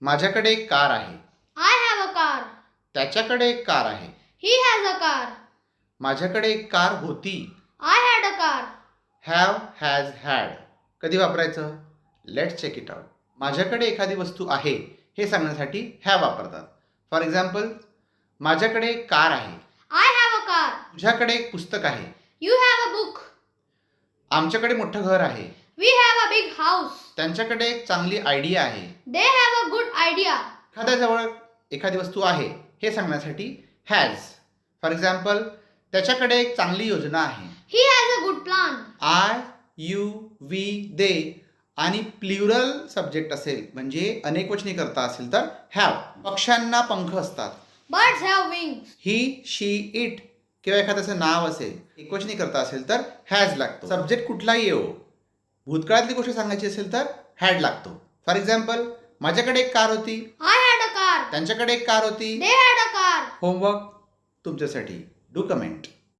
माझ्याकडे एक कार आहे. I have a car. त्याच्याकडे एक कार आहे. He has a car. माझ्याकडे एक कार होती. I had a car. Have has had कधी वापरायचं? Let's check it out. माझ्याकडे एखादी वस्तू आहे हे सांगण्यासाठी हॅव वापरतात. फॉर एक्झाम्पल, माझ्याकडे एक कार आहे. I have a car. तुझ्याकडे एक पुस्तक आहे. You have a book. आमच्याकडे मोठं घर आहे. We have a big house. त्यांच्याकडे एक चांगली आयडिया आहे. They have a good idea. एखाद्याजवळ एखादी वस्तू आहे हे सांगण्यासाठी हॅज. फॉर एक्झाम्पल, त्याच्याकडे एक चांगली योजना आहे. He has a good plan. I, you, we, they आणि प्ल्युरल सब्जेक्ट असेल म्हणजे अनेकवचनी करता असेल तर हॅव. पक्ष्यांना पंख असतात. Birds have wings. He, she, it किंवा एखाद्याचं नाव असेल एकवचनी करता असेल तर हॅज लागतो. सब्जेक्ट कुठलाही येवो, भूतकाळातली गोष्ट सांगायची असेल तर हॅड लागतो. फॉर एक्झाम्पल, माझ्याकडे एक कार होती. I had a car. त्यांच्याकडे एक कार होती. They had a car. Homework तुमच्यासाठी. Do comment.